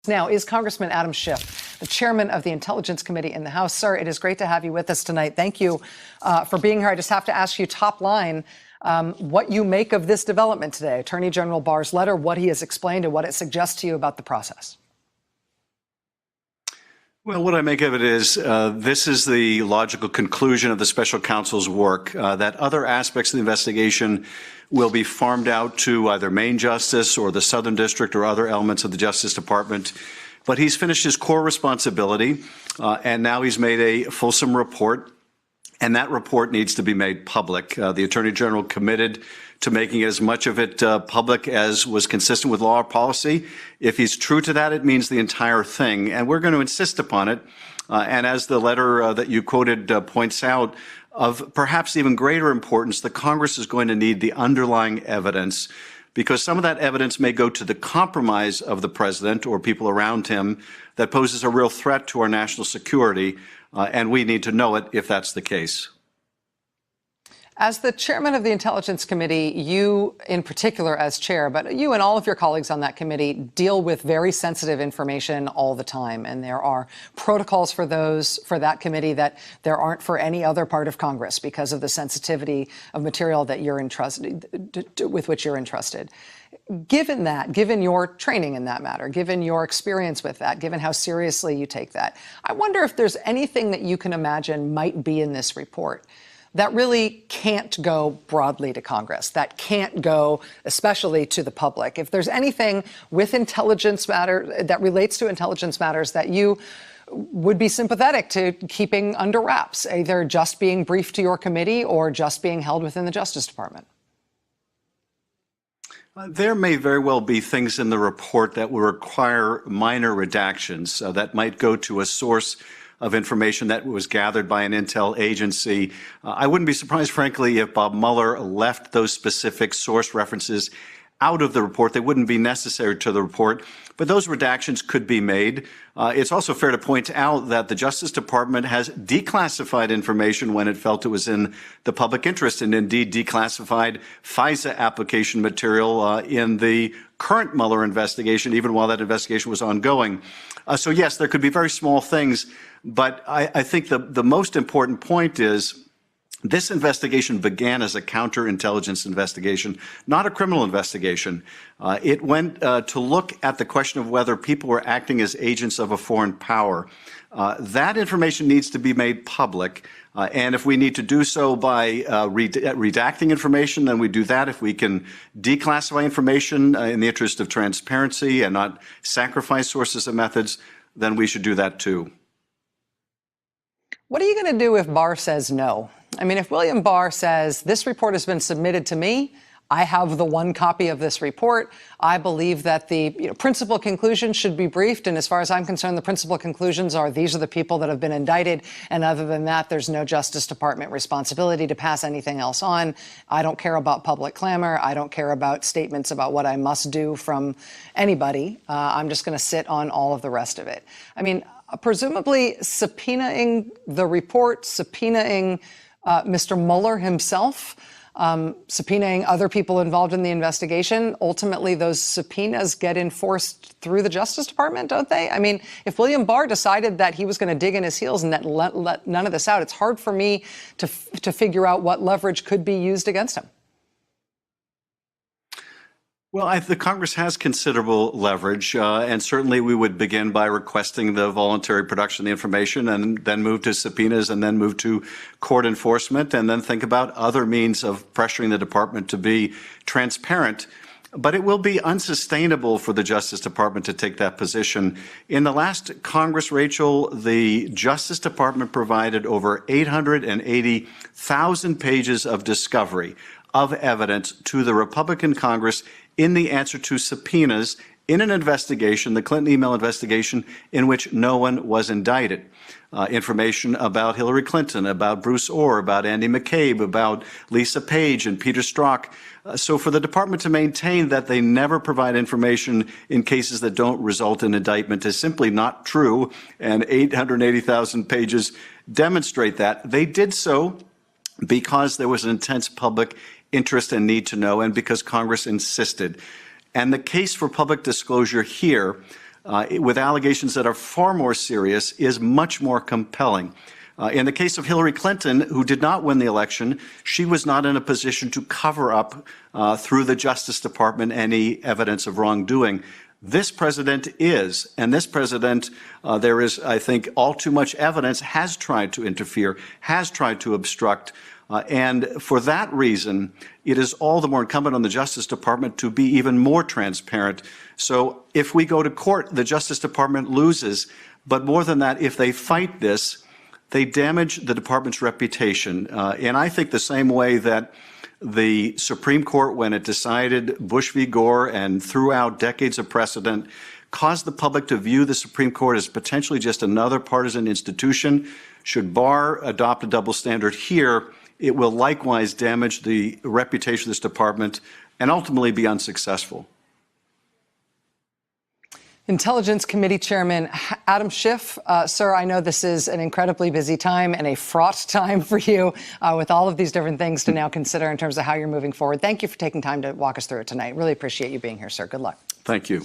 Now is Congressman Adam Schiff, the chairman of the Intelligence Committee in the House. Sir, it is great to have you with us tonight. Thank you for being here. I just have to ask you top line what you make of this development today, Attorney General Barr's letter, what he has explained and what it suggests to you about the process. Well, what I make of it is this is the logical conclusion of the special counsel's work, that other aspects of the investigation will be farmed out to either Main Justice or the Southern District or other elements of the Justice Department. But he's finished his core responsibility, and now he's made a fulsome report, and that report needs to be made public. The Attorney General committed to making as much of it public as was consistent with law or policy. If he's true to that, it means the entire thing, and we're going to insist upon it. And as the letter that you quoted points out, of perhaps even greater importance, the Congress is going to need the underlying evidence, because some of that evidence may go to the compromise of the president or people around him that poses a real threat to our national security, and we need to know it if that's the case. As the chairman of the Intelligence Committee, you in particular as chair, but you and all of your colleagues on that committee deal with very sensitive information all the time. And there are protocols for that committee that there aren't for any other part of Congress because of the sensitivity of material that you're with which you're entrusted. Given that, given your training in that matter, given your experience with that, given how seriously you take that, I wonder if there's anything that you can imagine might be in this report that really can't go broadly to Congress, that can't go especially to the public. If there's anything with intelligence matter that relates to intelligence matters that you would be sympathetic to keeping under wraps, either just being briefed to your committee or just being held within the Justice Department. There may very well be things in the report that will require minor redactions that might go to a source of information that was gathered by an intel agency. I wouldn't be surprised, frankly, if Bob Mueller left those specific source references out of the report. They wouldn't be necessary to the report, but those redactions could be made. It's also fair to point out that the Justice Department has declassified information when it felt it was in the public interest, and indeed declassified FISA application material in the current Mueller investigation, even while that investigation was ongoing. So yes, there could be very small things, but I think the most important point is this investigation began as a counterintelligence investigation, not a criminal investigation. It went to look at the question of whether people were acting as agents of a foreign power. That information needs to be made public. And if we need to do so by redacting information, then we do that. If we can declassify information in the interest of transparency and not sacrifice sources and methods, then we should do that too. What are you going to do if Barr says no? I mean, if William Barr says, this report has been submitted to me, I have the one copy of this report, I believe that the principal conclusions should be briefed, and as far as I'm concerned, the principal conclusions are these are the people that have been indicted, and other than that, there's no Justice Department responsibility to pass anything else on. I don't care about public clamor. I don't care about statements about what I must do from anybody. I'm just going to sit on all of the rest of it. I mean, presumably subpoenaing the report, subpoenaing Mr. Mueller himself, subpoenaing other people involved in the investigation. Ultimately, those subpoenas get enforced through the Justice Department, don't they? I mean, if William Barr decided that he was going to dig in his heels and that let none of this out, it's hard for me to figure out what leverage could be used against him. Well, the Congress has considerable leverage, and certainly we would begin by requesting the voluntary production of the information and then move to subpoenas and then move to court enforcement and then think about other means of pressuring the department to be transparent. But it will be unsustainable for the Justice Department to take that position. In the last Congress, Rachel, the Justice Department provided over 880,000 pages of discovery of evidence to the Republican Congress in the answer to subpoenas in an investigation, the Clinton email investigation, in which no one was indicted. Information about Hillary Clinton, about Bruce Orr, about Andy McCabe, about Lisa Page and Peter Strzok. So for the department to maintain that they never provide information in cases that don't result in indictment is simply not true, and 880,000 pages demonstrate that. They did so because there was an intense public interest and need to know, and because Congress insisted. And the case for public disclosure here with allegations that are far more serious is much more compelling. In the case of Hillary Clinton, who did not win the election, she was not in a position to cover up through the Justice Department any evidence of wrongdoing. This president is, and this president, there is, I think, all too much evidence, has tried to interfere, has tried to obstruct. And for that reason, it is all the more incumbent on the Justice Department to be even more transparent. So if we go to court, the Justice Department loses. But more than that, if they fight this, they damage the department's reputation. And I think the same way that the Supreme Court, when it decided Bush v. Gore and threw out decades of precedent, caused the public to view the Supreme Court as potentially just another partisan institution. Should Barr adopt a double standard here, it will likewise damage the reputation of this department and ultimately be unsuccessful. Intelligence Committee Chairman Adam Schiff, sir, I know this is an incredibly busy time and a fraught time for you with all of these different things to now consider in terms of how you're moving forward. Thank you for taking time to walk us through it tonight. Really appreciate you being here, sir. Good luck. Thank you.